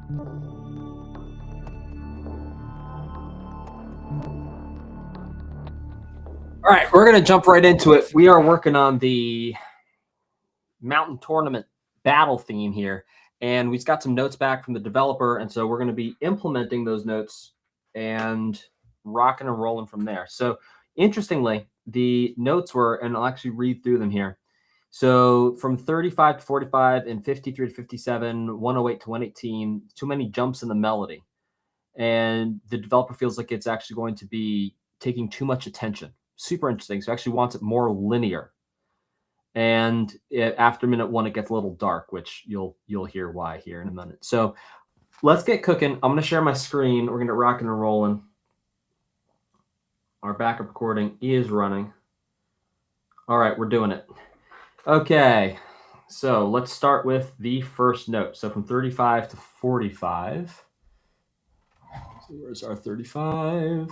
All right, we're going to jump right into it. We are working on the Mountain Tournament battle theme here, and we've got some notes back from the developer, and so we're going to be implementing those notes and rocking and rolling from there. So interestingly, the notes were, and I'll actually read through them here. So from 35 to 45 and 53 to 57, 108 to 118, too many jumps in the melody. And the developer feels like it's actually going to be taking too much attention. Super interesting. So actually wants it more linear. And after minute 1, it gets a little dark, which you'll hear why here in a minute. So let's get cooking. I'm going to share my screen. We're going to rock and rolling. Our backup recording is running. All right, we're doing it. Okay, so let's start with the first note. So from 35 to 45. So where's our 35?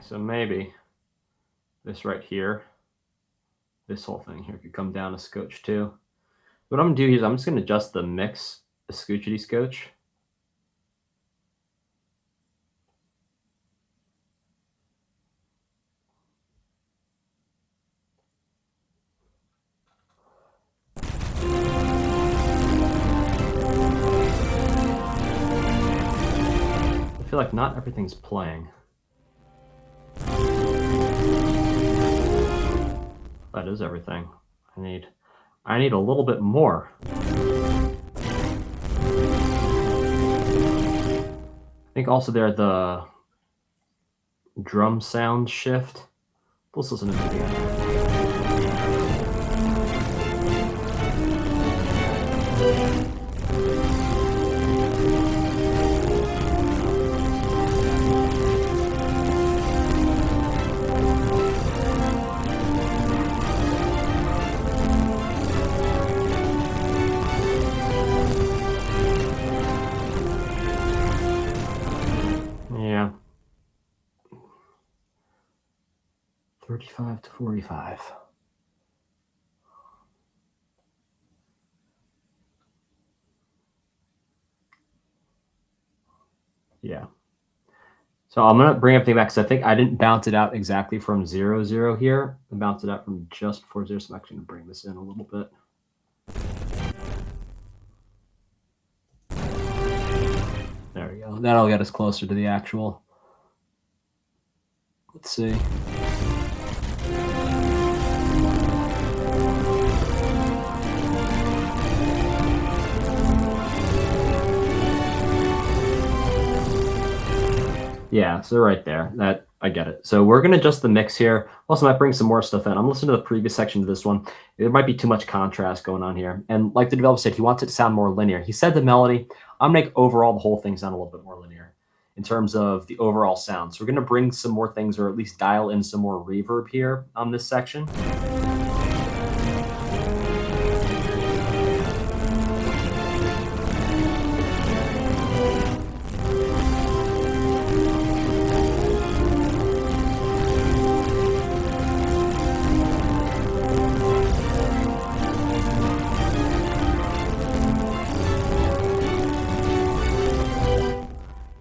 So maybe this right here, this whole thing here could come down a scotch too. What I'm gonna do here is I'm just gonna adjust the mix, the scotchety scotch. I feel like not everything's playing. That is everything. I need a little bit more. I think also there the drum sound shift. Let's listen to it again. Yeah. 35 to 45. Yeah. So I'm going to bring everything back because I think I didn't bounce it out exactly from 0, 0 here. I bounced it out from just before 0. So I'm actually going to bring this in a little bit. There we go. That'll get us closer to the actual. Let's see. Yeah, so right there, that I get it. So we're going to adjust the mix here. Also might bring some more stuff in. I'm listening to the previous section of this one. There might be too much contrast going on here. And like the developer said, he wants it to sound more linear. He said the melody. I'm going to make overall the whole thing sound a little bit more linear in terms of the overall sound. So we're going to bring some more things, or at least dial in some more reverb here on this section.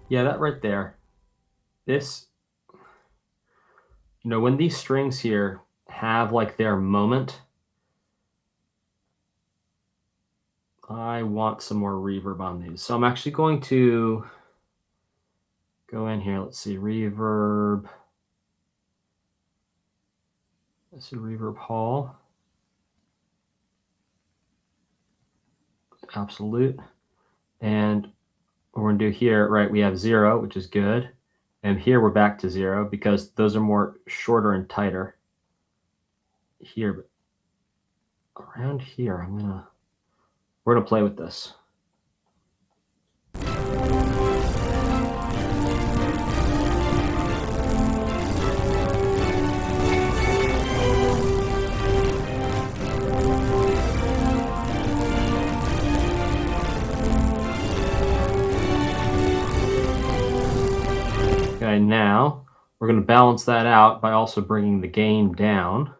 Yeah, that right there. This, when these strings here have like their moment, I want some more reverb on these. So I'm actually going to go in here. Let's see, reverb. Let's see, reverb hall. Absolute. And what we're going to do here, right, we have 0, which is good. And here we're back to 0 because those are more shorter and tighter. here, but around here, we're gonna play with this. Okay, now we're going to balance that out by also bringing the gain down.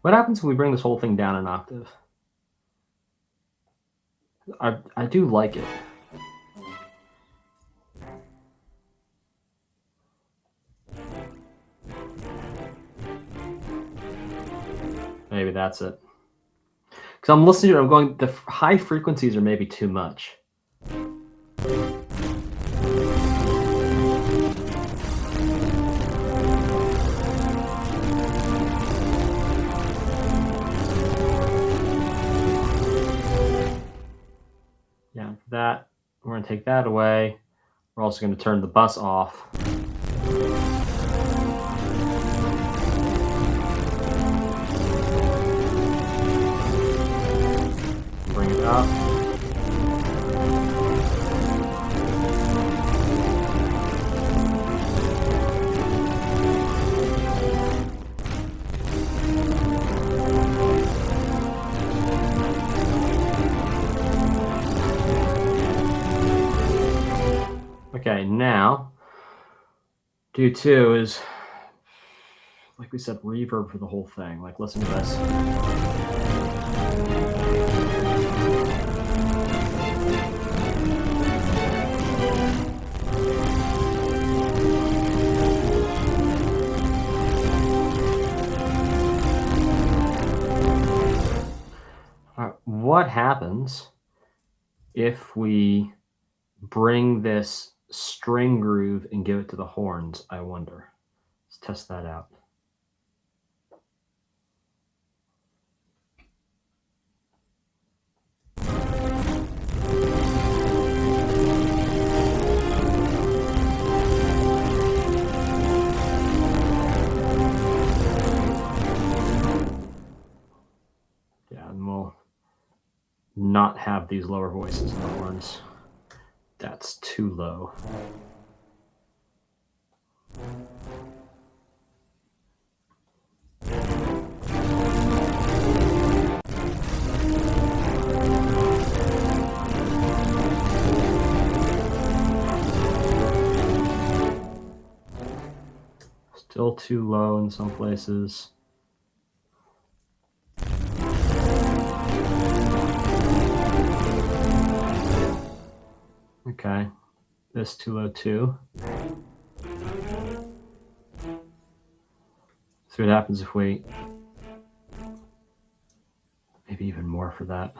What happens when we bring this whole thing down an octave? I do like it. Maybe that's it. Because I'm listening to it, I'm going, the high frequencies are maybe too much. Yeah, that, we're going to take that away. We're also going to turn the bus off. Bring it up. Okay, now, do two is, like we said, reverb for the whole thing. Like, listen to this. All right, what happens if we bring this string groove and give it to the horns, I wonder. Let's test that out. Yeah, and we'll not have these lower voices in the horns. That's too low. Still too low in some places. Okay, this too low too. See what happens if we, maybe even more for that.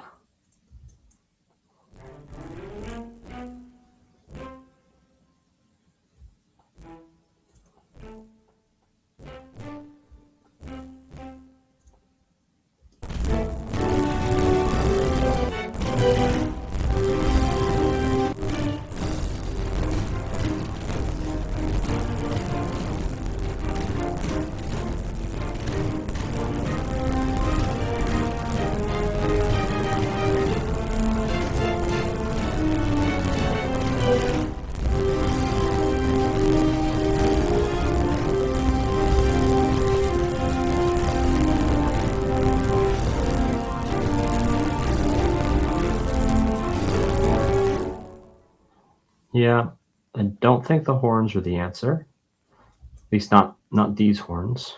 Yeah, I don't think the horns are the answer, at least not not these horns.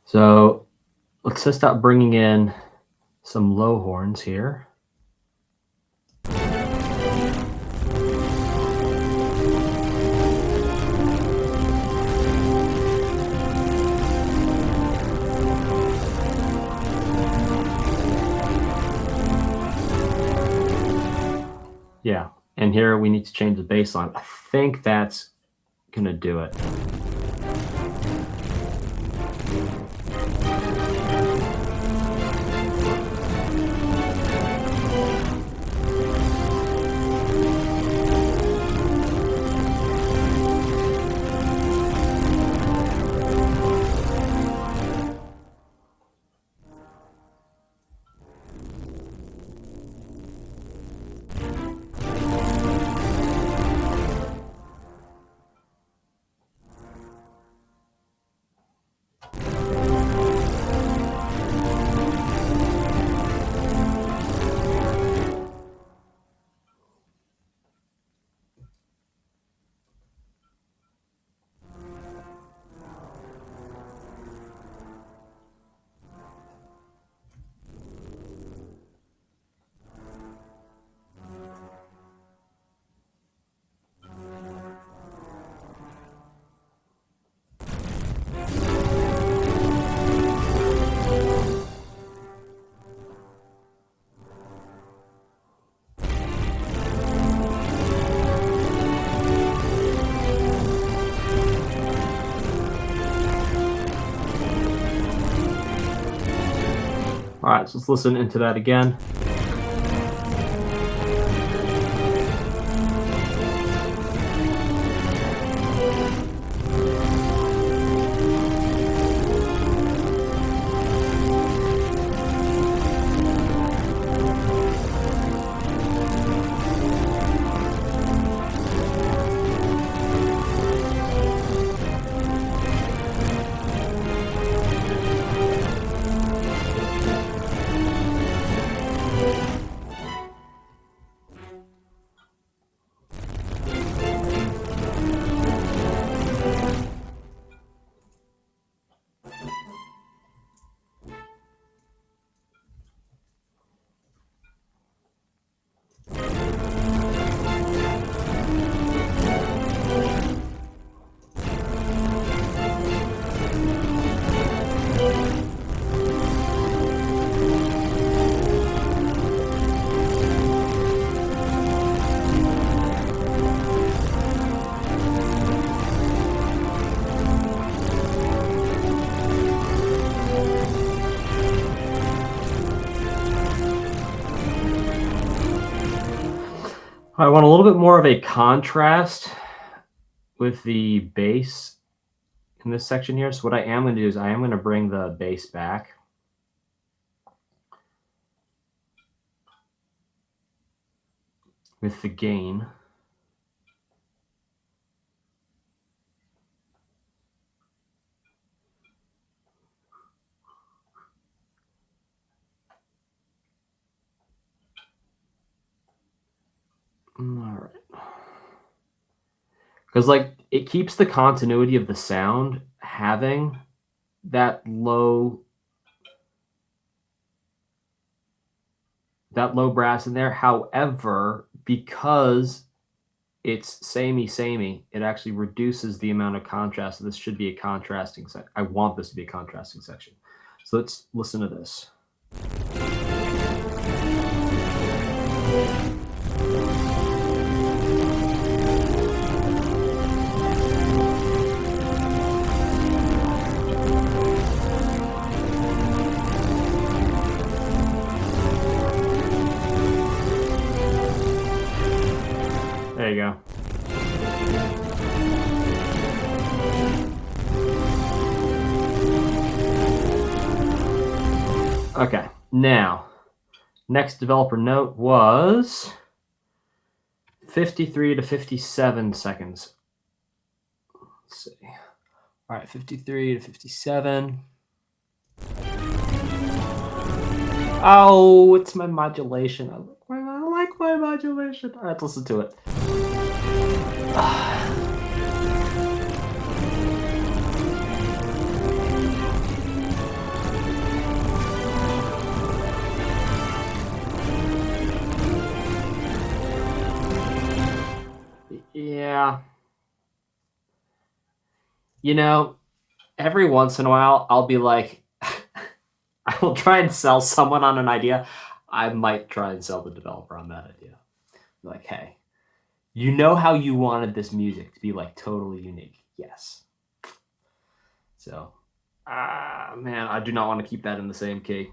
So let's just start bringing in some low horns here. Yeah, and here we need to change the baseline. I think that's gonna do it. All right, so let's listen into that again. I want a little bit more of a contrast with the bass in this section here. So what I am going to do is I am going to bring the bass back. With the gain. All right. Because like it keeps the continuity of the sound having that low brass in there. However, because it's samey, it actually reduces the amount of contrast. So this should be a contrasting section. I want this to be a contrasting section. So let's listen to this. There you go. Okay, now, next developer note was 53 to 57 seconds. Let's see. All right, 53 to 57. Oh, it's my modulation. I like my modulation. All right, let's listen to it. You know, every once in a while, I'll be like, I will try and sell someone on an idea. I might try and sell the developer on that idea. Like, hey, you know how you wanted this music to be like totally unique. Yes. So, man, I do not want to keep that in the same key.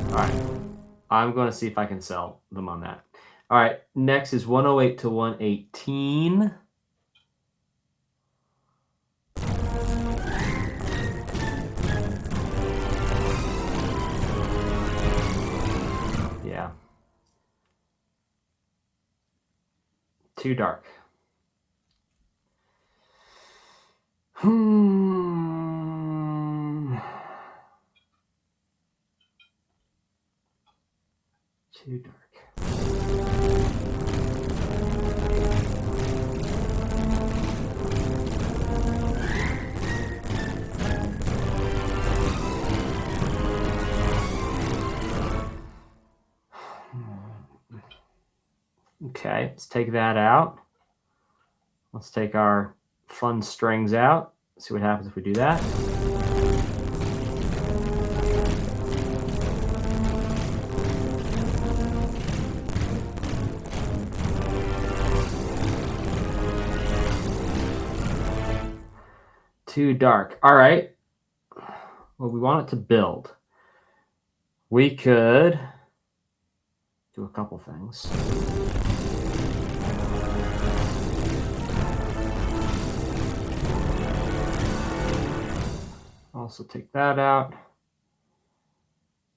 All right. I'm going to see if I can sell them on that. All right. Next is 108 to 118. Yeah. Too dark. Too dark. Okay, let's take that out. Let's take our fun strings out. See what happens if we do that. Too dark. All right. Well, we want it to build. We could do a couple things. Also take that out.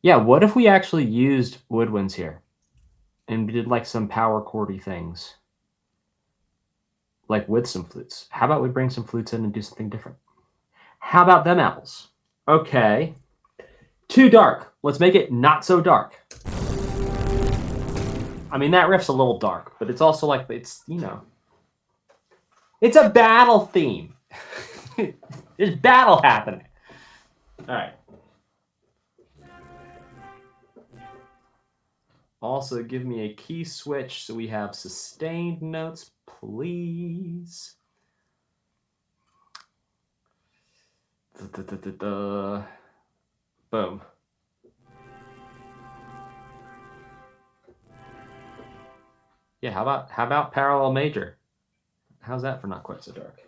Yeah, what if we actually used woodwinds here and we did like some power chordy things? Like with some flutes. How about we bring some flutes in and do something different? How about them apples? Okay. Too dark. Let's make it not so dark. I mean, that riff's a little dark, but it's also like, it's, you know, it's a battle theme. There's battle happening. All right. Also, give me a key switch so we have sustained notes, please. Boom. Yeah, how about parallel major? How's that for not quite so dark?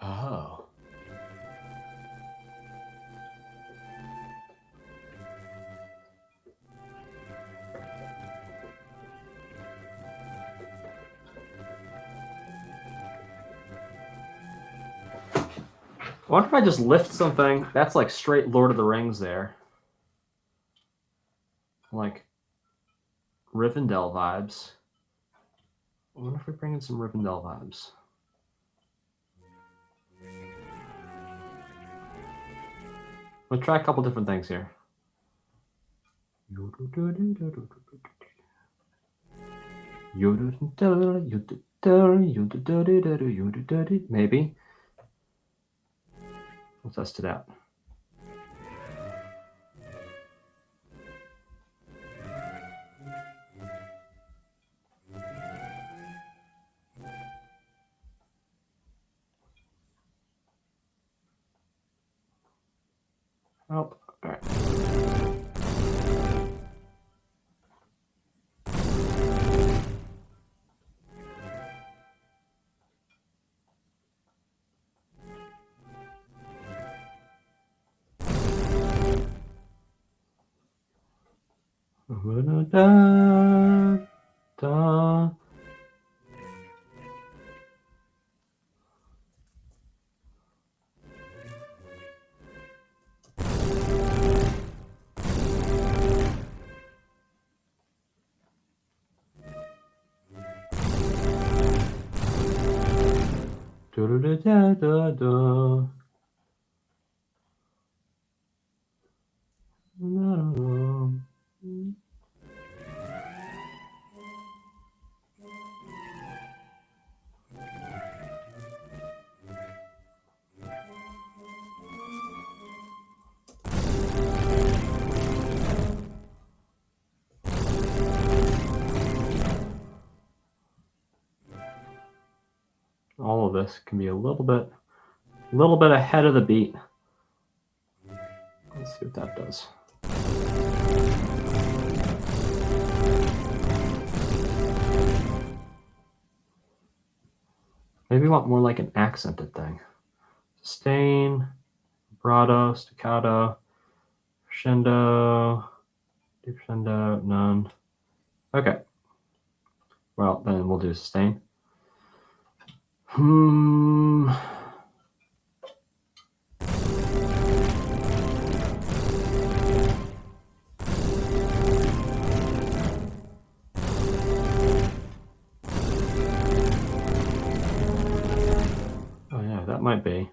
Oh. I wonder if I just lift something. That's like straight Lord of the Rings there. Like Rivendell vibes. I wonder if we bring in some Rivendell vibes. We'll try a couple different things here. Maybe. We'll test it out. Oh, all right. Da, da. All of this can be a little bit ahead of the beat. Let's see what that does. Maybe we want more like an accented thing. Sustain, vibrato, staccato, crescendo, deep crescendo, none. Okay. Well, then we'll do sustain. Oh yeah, that might be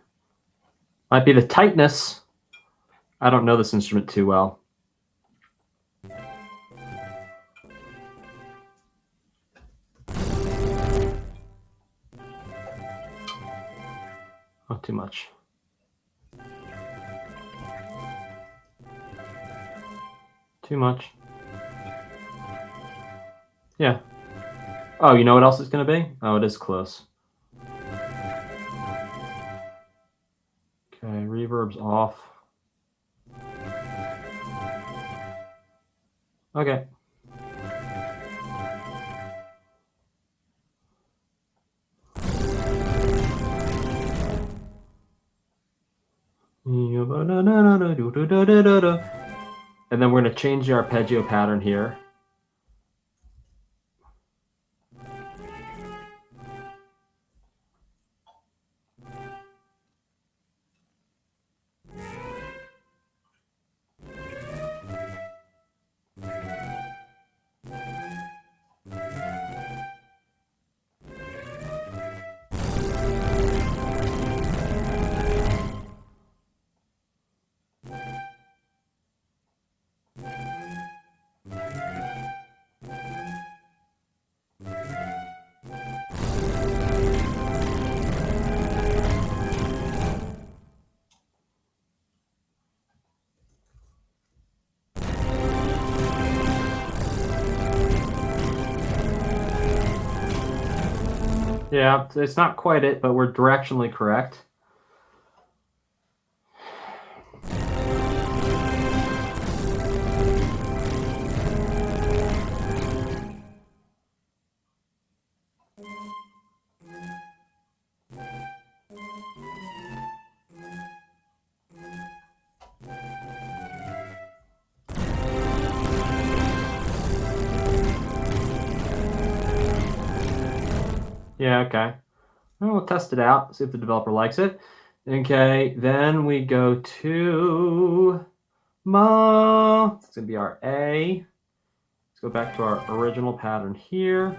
the tightness. I don't know this instrument too well. Not too much. Too much. Yeah. Oh, you know what else it's going to be? Oh, it is close. Okay, reverb's off. Okay. And then we're going to change the arpeggio pattern here. Yeah, it's not quite it, but we're directionally correct. Yeah, okay. Well, we'll test it out, see if the developer likes it. Okay, then we go to Ma. It's going to be our A. Let's go back to our original pattern here.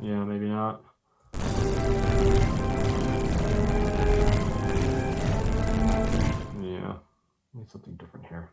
Yeah, maybe not. Yeah, need something different here.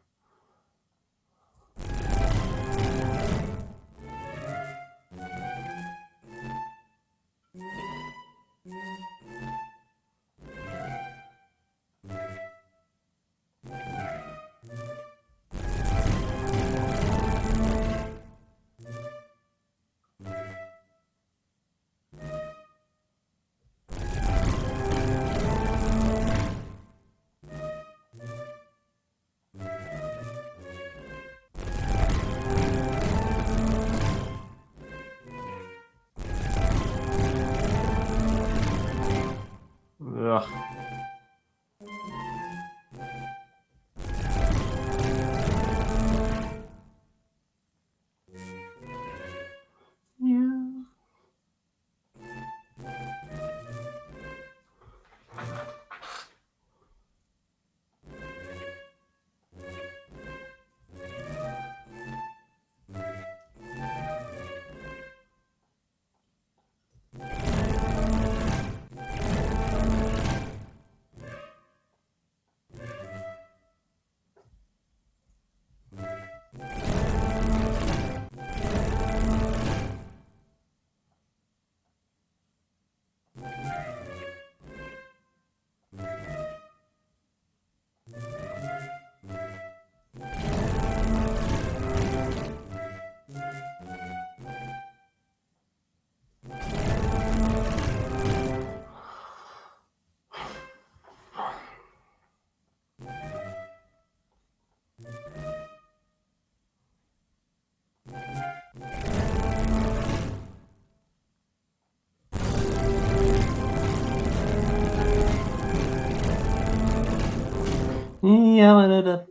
Yeah.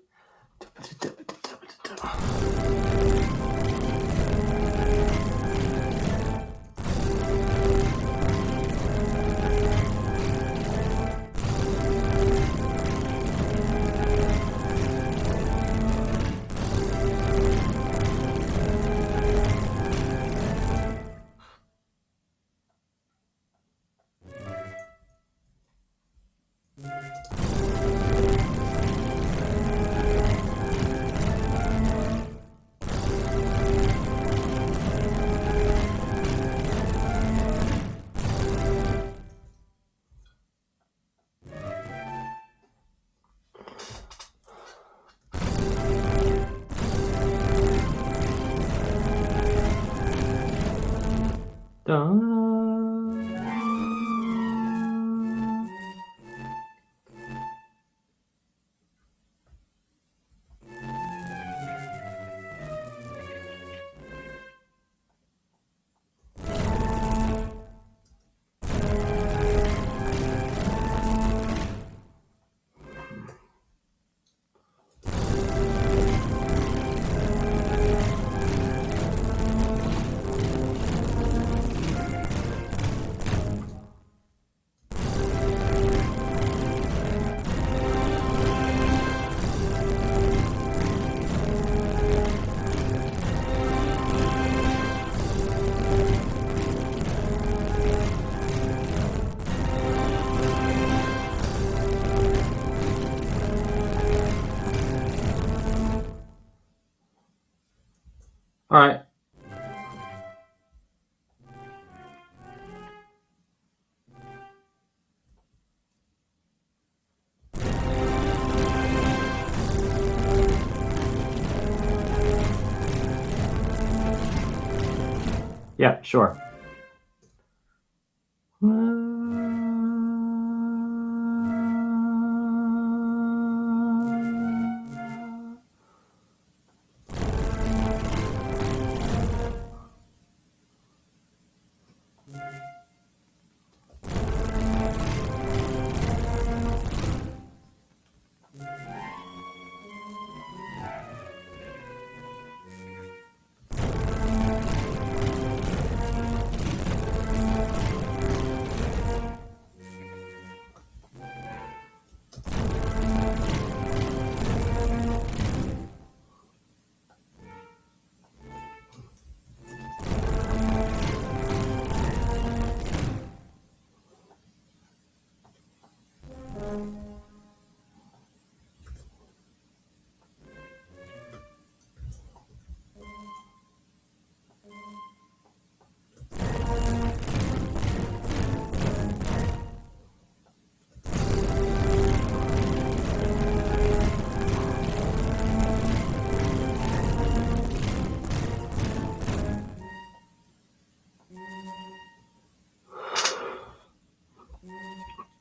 All right. Yeah, sure.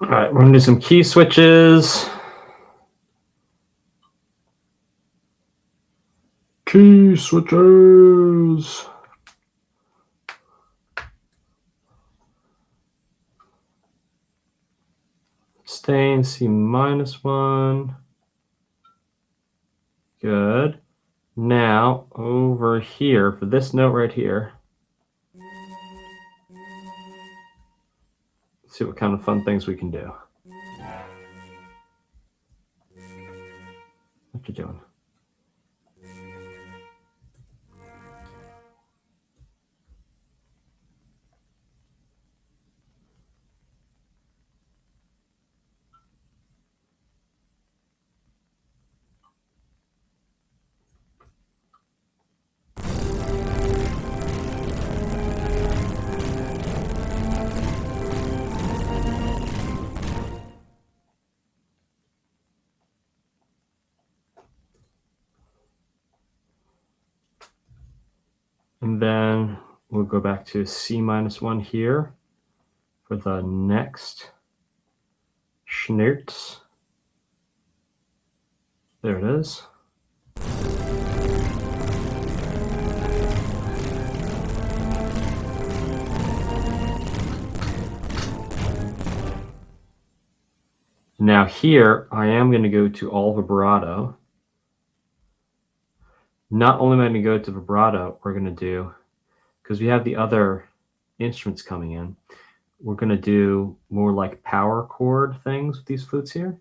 All right, we're gonna do some key switches. Key switches. Stay in C-1. Good. Now, over here, for this note right here, let's see what kind of fun things we can do. What you doing? And then we'll go back to C-1 here for the next Schnertz. There it is. Now here, I am going to go to all vibrato. Not only am I going to go to vibrato, we're going to do, because we have the other instruments coming in, we're going to do more like power chord things with these flutes here.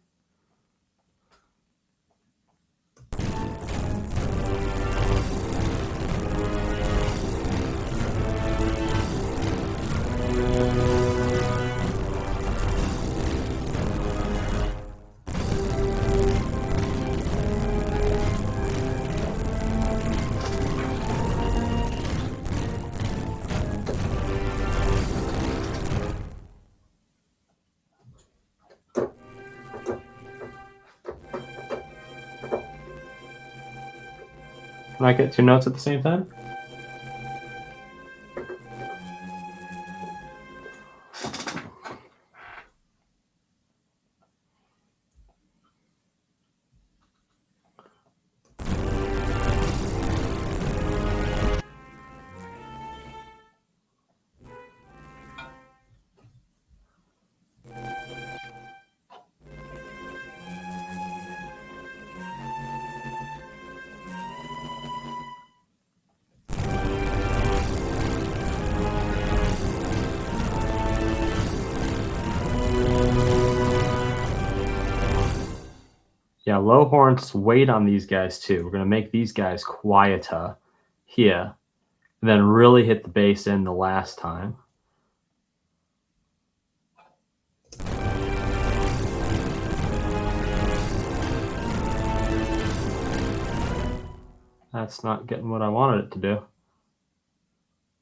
Can I get two notes at the same time? Yeah, low horns wait on these guys too. We're going to make these guys quieter here, and then really hit the bass in the last time. That's not getting what I wanted it to do.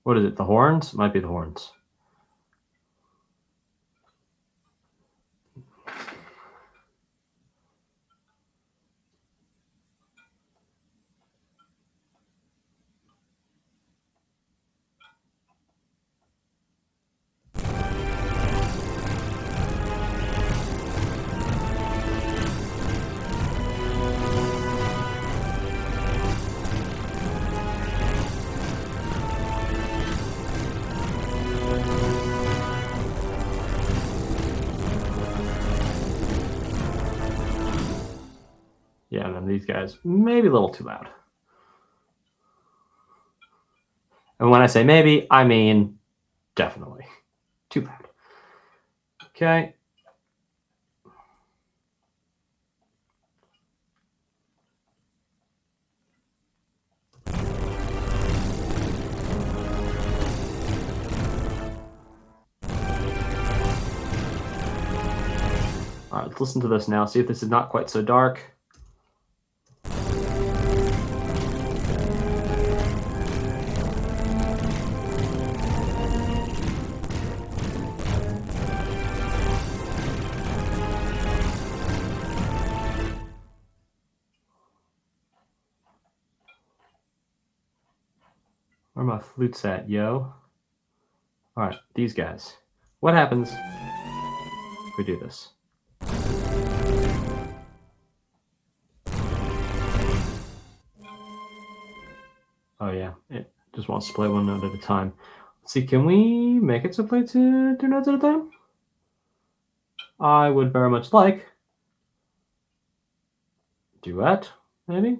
What is it, the horns? Might be the horns. Yeah, and then these guys, maybe a little too loud. And when I say maybe, I mean definitely. Too loud. Okay. All right, let's listen to this now. See if this is not quite so dark. Where are my flutes at, yo? All right, these guys. What happens if we do this? Oh yeah, it just wants to play one note at a time. Let's see, can we make it so play two notes at a time? I would very much like. Duet, maybe?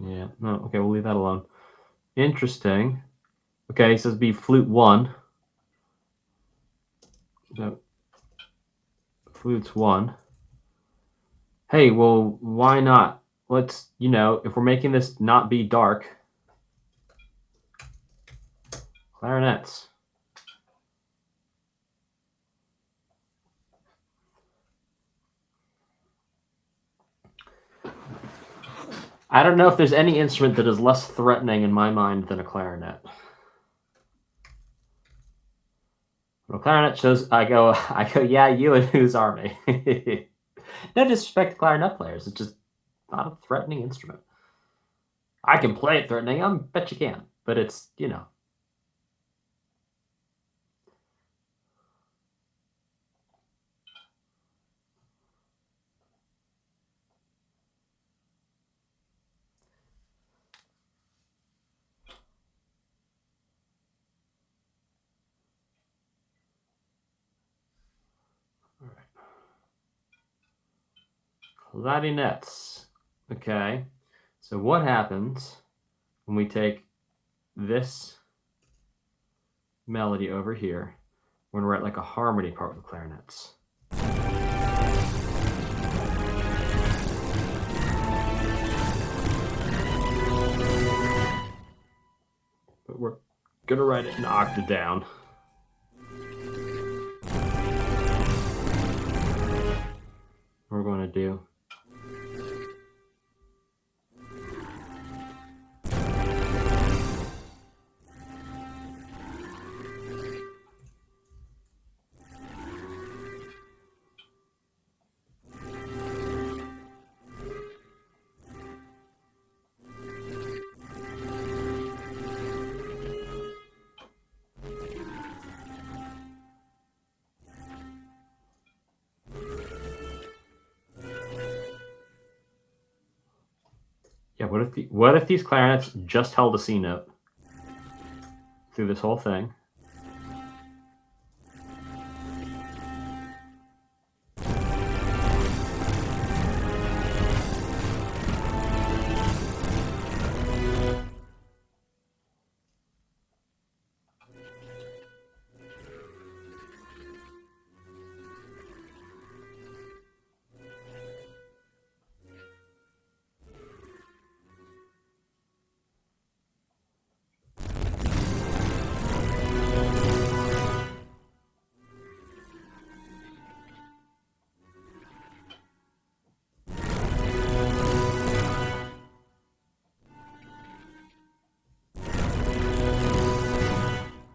Yeah, no, okay, we'll leave that alone. Interesting. Okay, he says be flute 1. So, flute's 1. Hey, well, why not? Let's, if we're making this not be dark, clarinets. I don't know if there's any instrument that is less threatening in my mind than a clarinet. When a clarinet shows, I go, yeah, you and whose army? No disrespect to clarinet players. It's just not a threatening instrument. I can play it threatening. I bet you can. But it's, clarinets. Okay, so what happens when we take this melody over here when we're at like a harmony part with the clarinets? But we're gonna write it an octave down. We're going to do yeah, what if these clarinets just held a C note through this whole thing?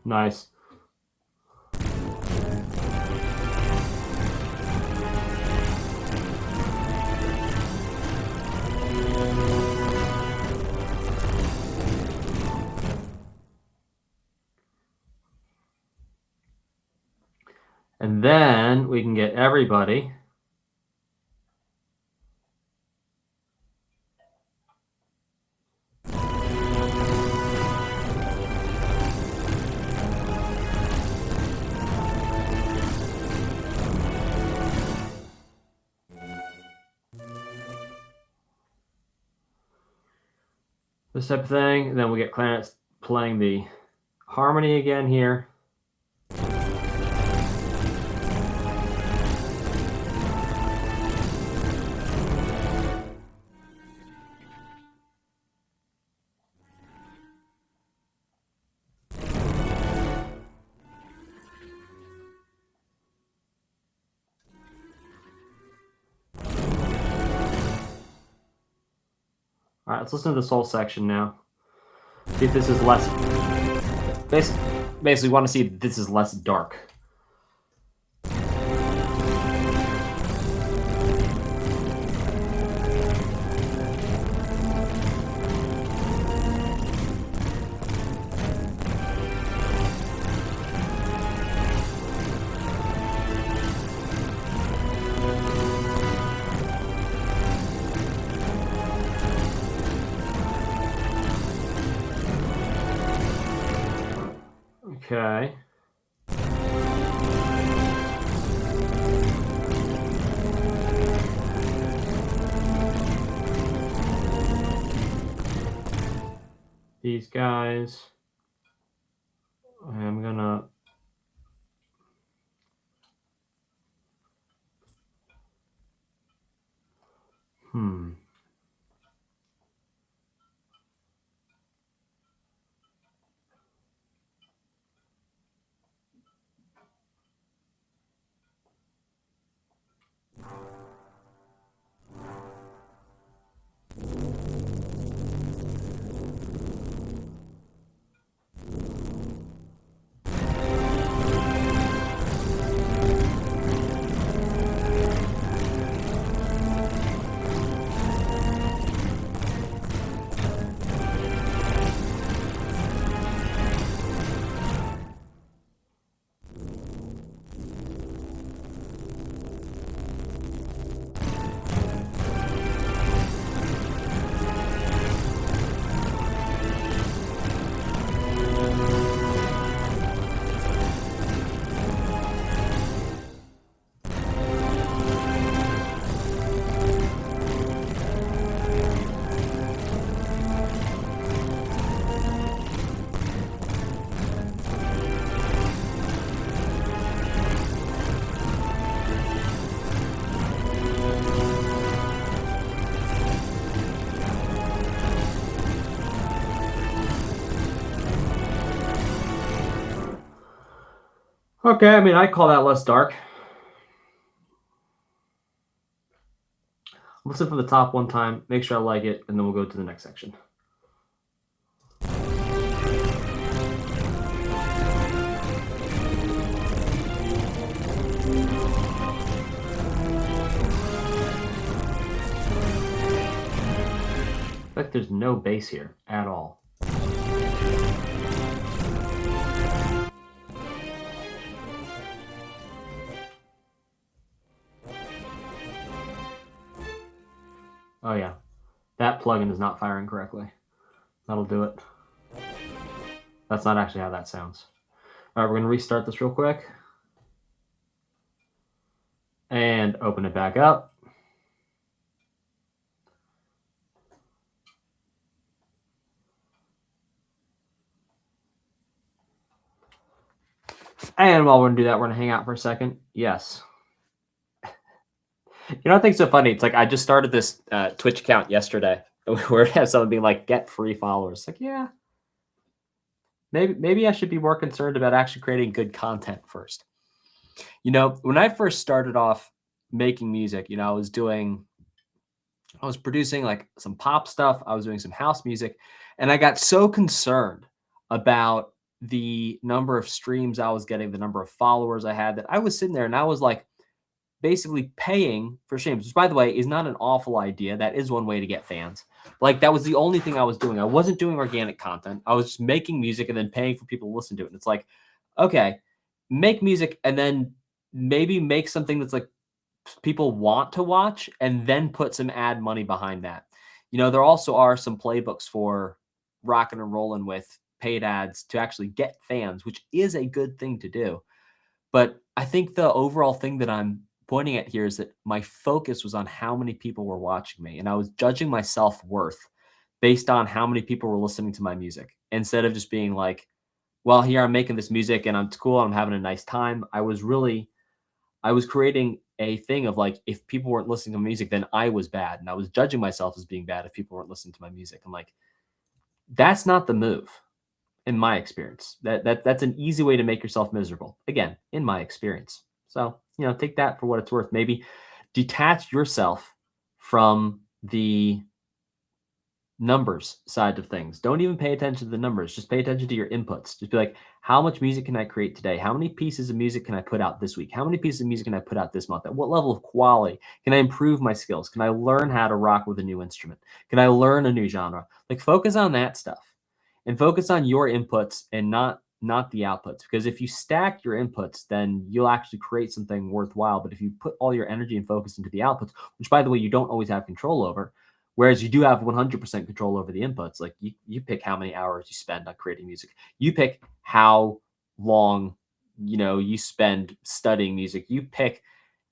Nice. And then we can get everybody this type of thing. And then we get clarinets playing the harmony again here. All right, let's listen to this whole section now. See if this is less. Basically, want to see if this is less dark. Okay. These guys, I'm gonna Okay, I mean, I call that less dark. Listen from the top one time, make sure I like it, and then we'll go to the next section. In fact, there's no bass here at all. Oh yeah, that plugin is not firing correctly. That'll do it. That's not actually how that sounds. All right, we're gonna restart this real quick. And open it back up. And while we're gonna do that, we're gonna hang out for a second. Yes. You know, I think so funny. It's like I just started this Twitch account yesterday where it has something being like get free followers. Like, yeah, maybe I should be more concerned about actually creating good content first. You know, when I first started off making music, you know, I was producing like some pop stuff. I was doing some house music, and I got so concerned about the number of streams I was getting, the number of followers I had, that I was sitting there and I was like, basically paying for streams, which by the way is not an awful idea. That is one way to get fans. Like that was the only thing I was doing. I wasn't doing organic content. I was just making music and then paying for people to listen to it. And it's like, okay, make music and then maybe make something that's like people want to watch and then put some ad money behind that. You know, there also are some playbooks for rocking and rolling with paid ads to actually get fans, which is a good thing to do. But I think the overall thing that I'm pointing at here is that my focus was on how many people were watching me, and I was judging my self-worth based on how many people were listening to my music instead of just being like, well, here I'm making this music and it's cool, I'm having a nice time. I was creating a thing of like, if people weren't listening to music, then I was bad, and I was judging myself as being bad if people weren't listening to my music. I'm like, that's not the move in my experience. That's an easy way to make yourself miserable, again, in my experience. So, you know, take that for what it's worth. Maybe detach yourself from the numbers side of things. Don't even pay attention to the numbers. Just pay attention to your inputs. Just be like, how much music can I create today? How many pieces of music can I put out this week? How many pieces of music can I put out this month? At what level of quality? Can I improve my skills? Can I learn how to rock with a new instrument? Can I learn a new genre? Like, focus on that stuff and focus on your inputs and not the outputs. Because if you stack your inputs, then you'll actually create something worthwhile. But if you put all your energy and focus into the outputs, which by the way, you don't always have control over, whereas you do have 100% control over the inputs. Like you pick how many hours you spend on creating music. You pick how long, you know, you spend studying music. You pick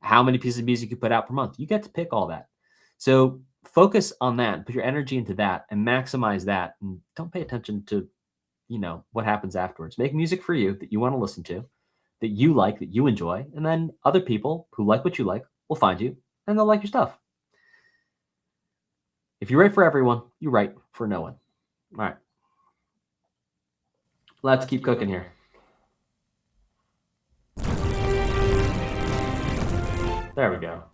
how many pieces of music you put out per month. You get to pick all that. So focus on that, put your energy into that and maximize that. And don't pay attention to, you know, what happens afterwards. Make music for you that you want to listen to, that you like, that you enjoy. And then other people who like what you like will find you and they'll like your stuff. If you write for everyone, you write for no one. All right. Let's keep cooking here. There we go.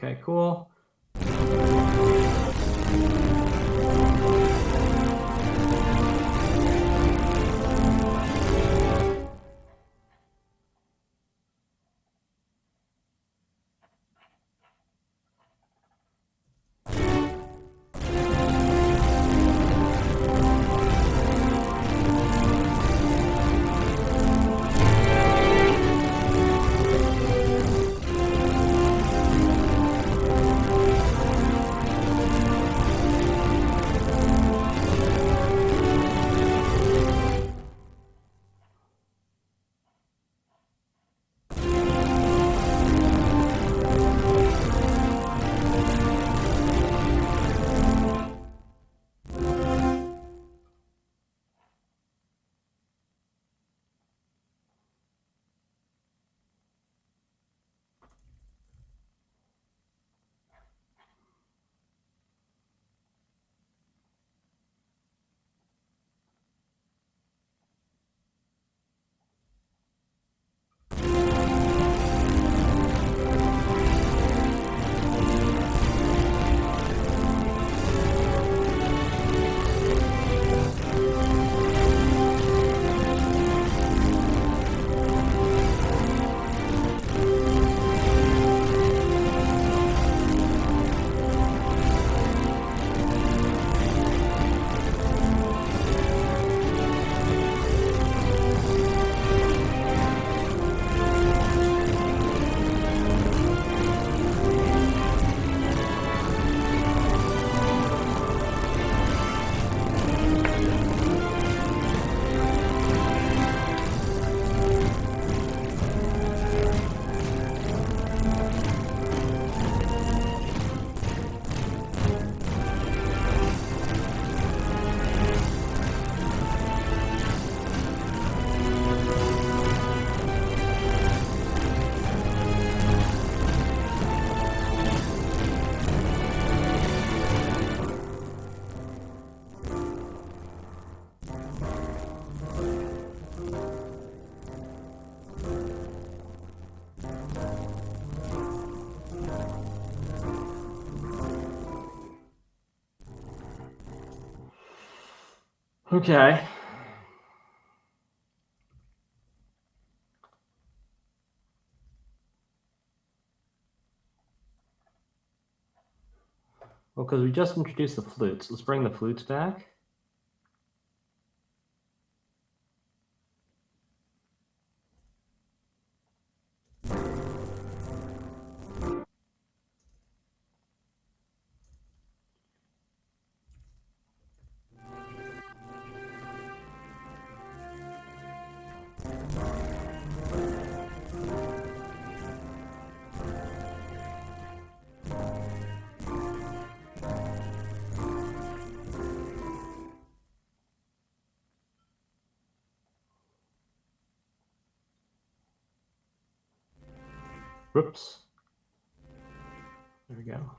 Okay, cool. Okay. Well, because we just introduced the flutes. Let's bring the flutes back. Whoops. There we go.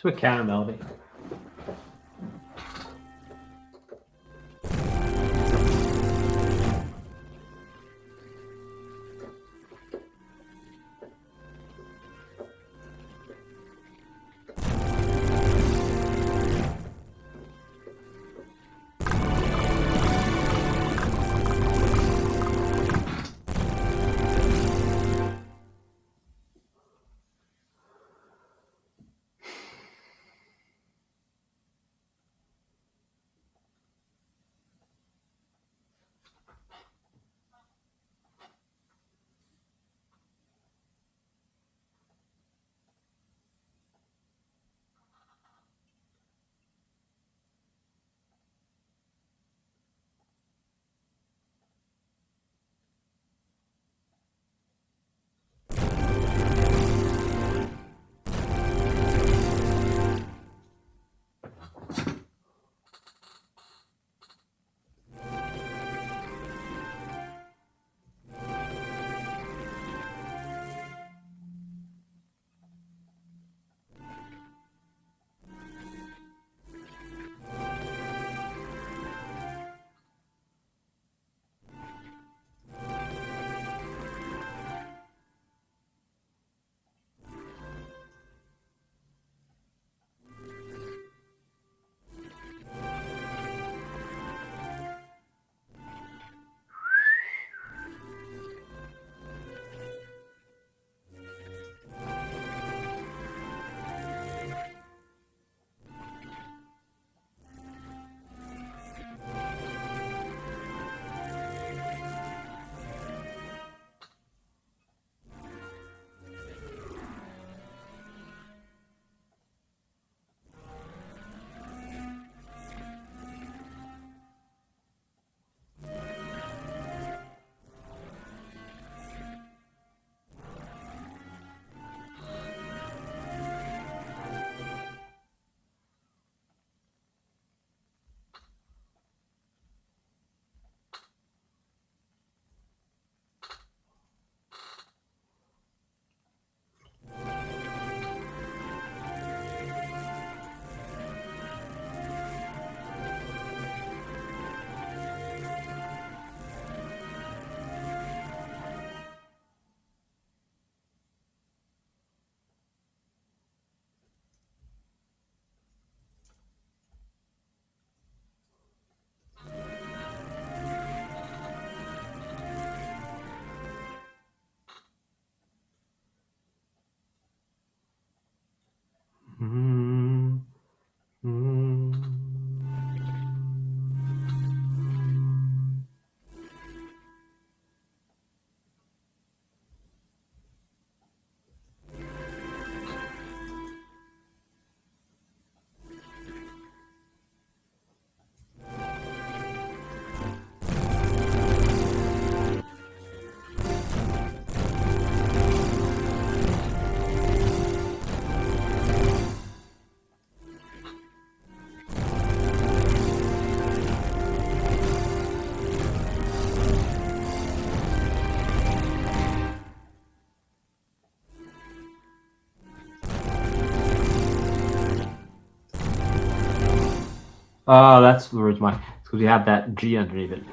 to a counter melody. Oh, that's the reason why. It's because you have that G underneath it.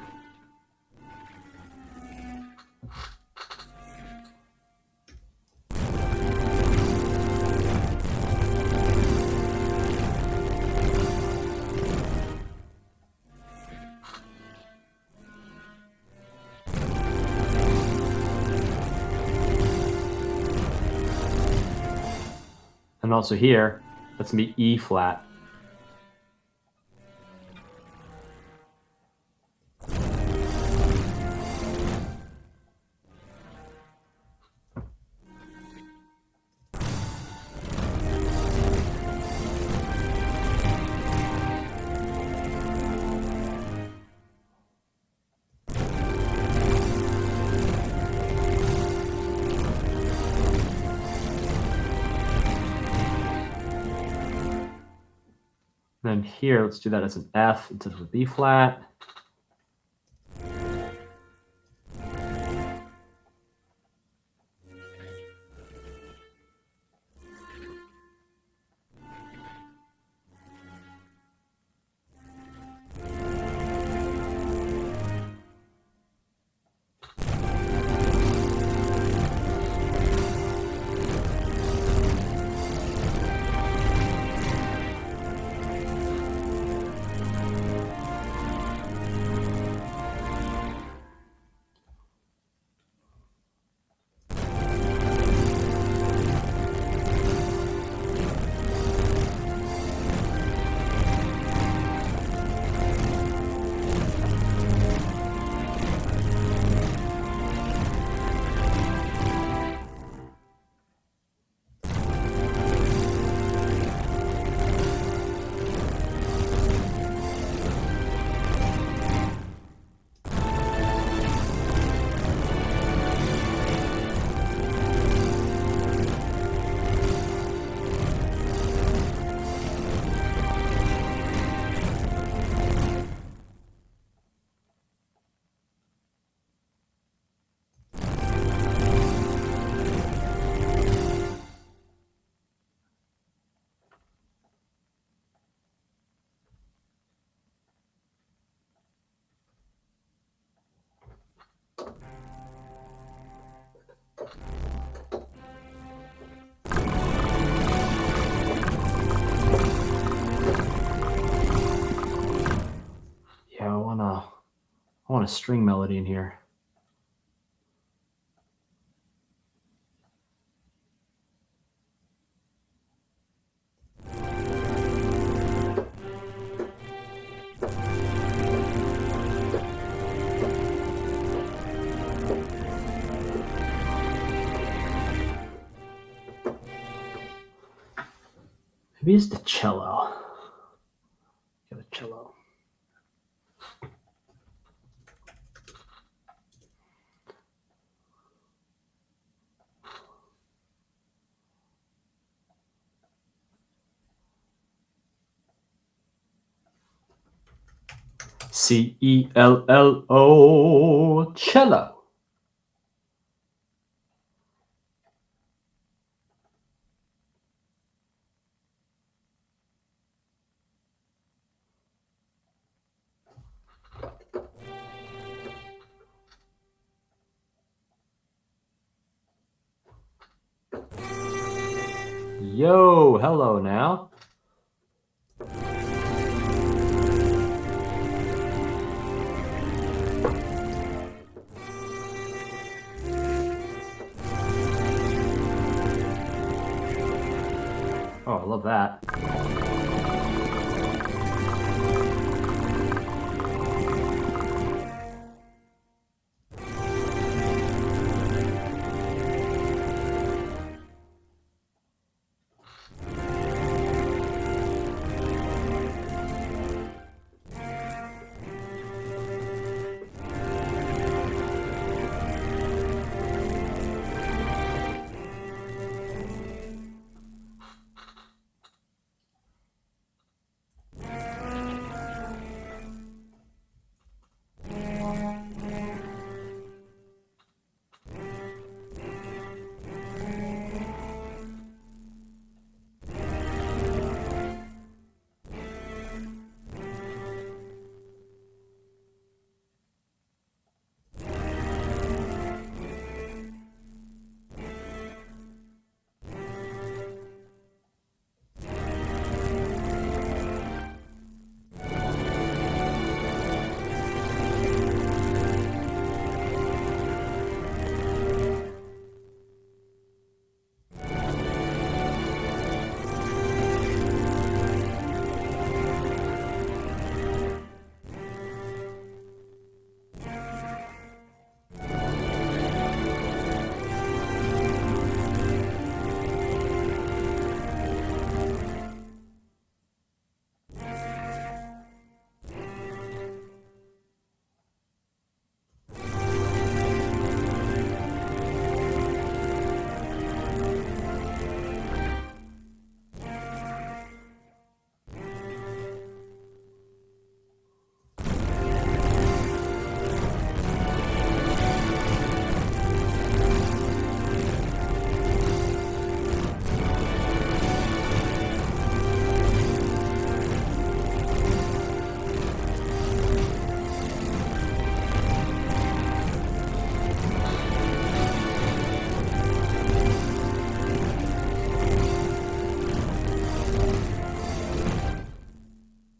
And also here, that's gonna be E flat. And then here, let's do that as an F instead of a B flat. want a string melody in here. Maybe it's the cello. Get a cello. C-E-L-L-O, cello. Yo, hello now. Oh, I love that.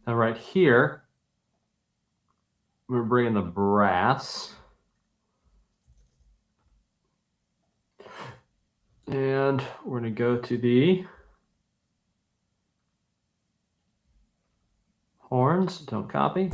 Now right here, we're bringing the brass. And we're going to go to the horns. Don't copy.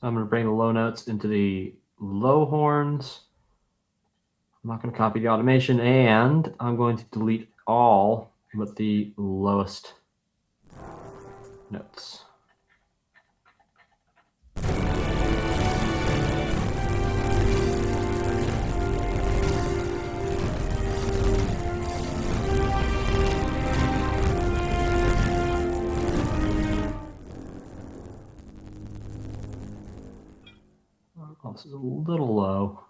I'm going to bring the low notes into the low horns. I'm not going to copy the automation, and I'm going to delete all but the lowest. notes. Oh, this is a little low.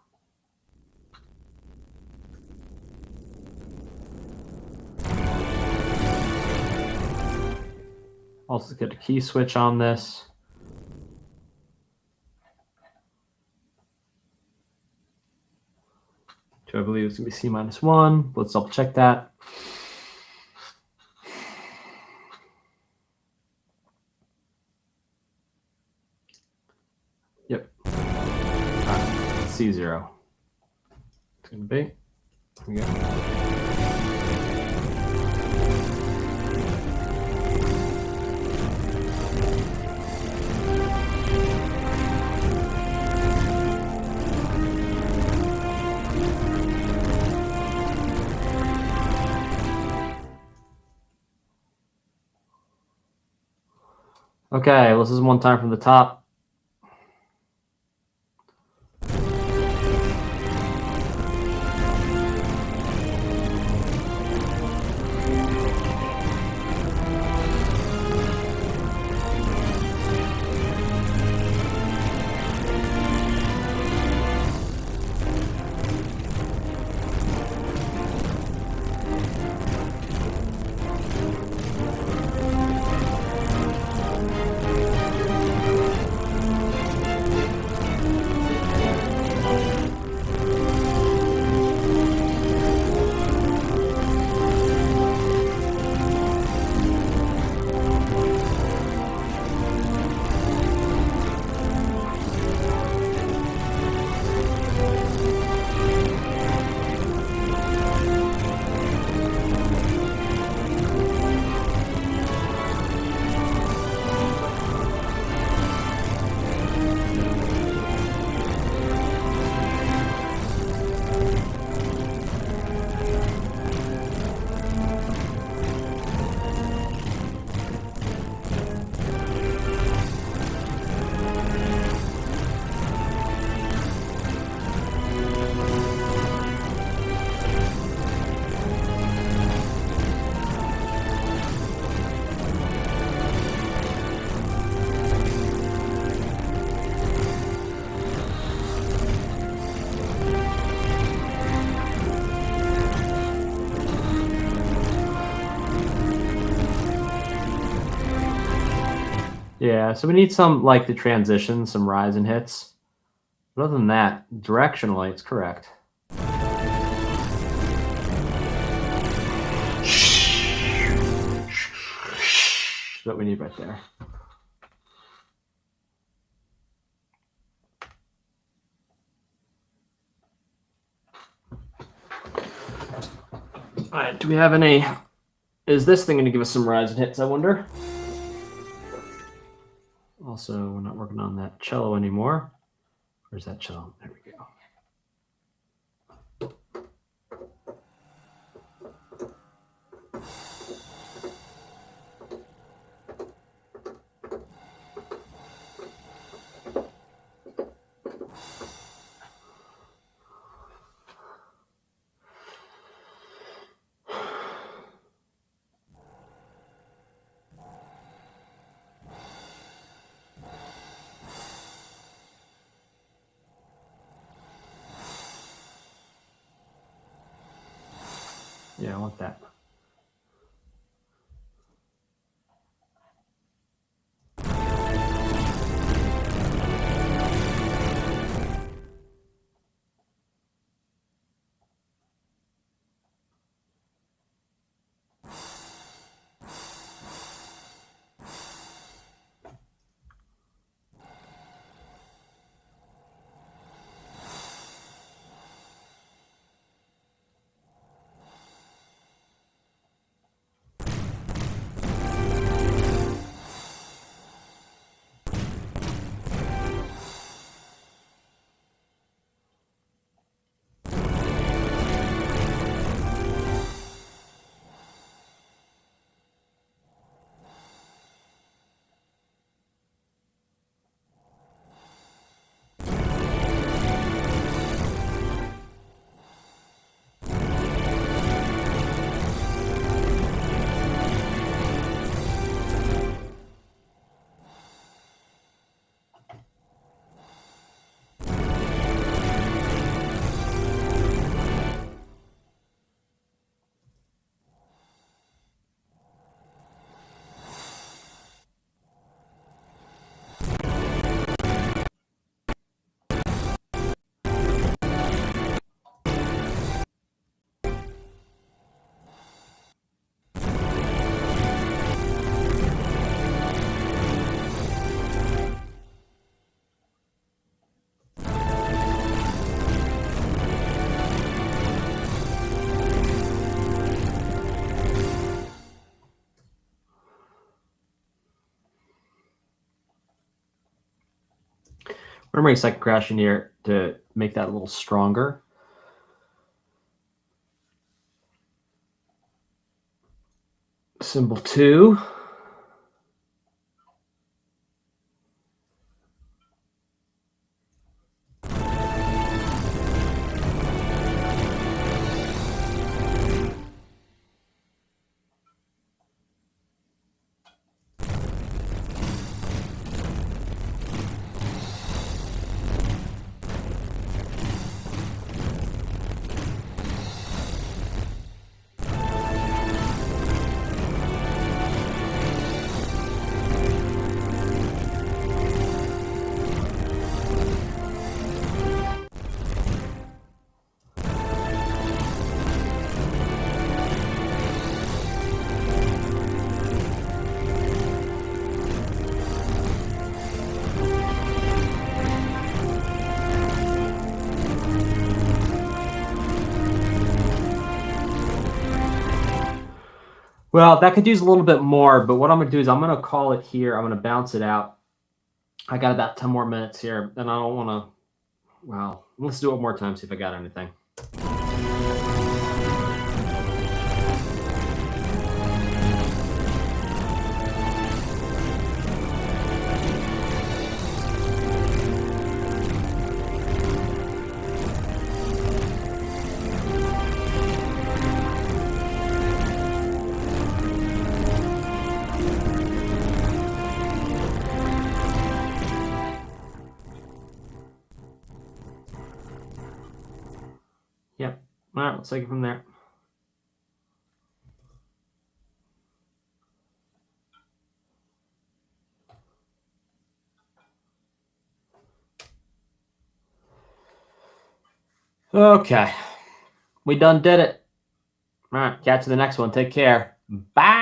Also get a key switch on this. I believe it's going to be C-1. Let's double check that. Yep. All right. C0. It's going to be. Here we go. Okay, this is one time from the top. Yeah, so we need some, like, the transition, some rise and hits. But other than that, directionally, it's correct. That's what we need right there. All right, do we have any... Is this thing going to give us some rise and hits, I wonder? Also, we're not working on that cello anymore. Where's that cello? There we go. Yeah, I want that. I'm going to second crash in here to make that a little stronger. Symbol 2. Well, that could use a little bit more, but what I'm going to do is I'm going to call it here. I'm going to bounce it out. I got about 10 more minutes here, and I don't want to. Well, let's do it one more time, see if I got anything. Yep. All right, let's take it from there. Okay. We done did it. All right, catch you the next one. Take care. Bye.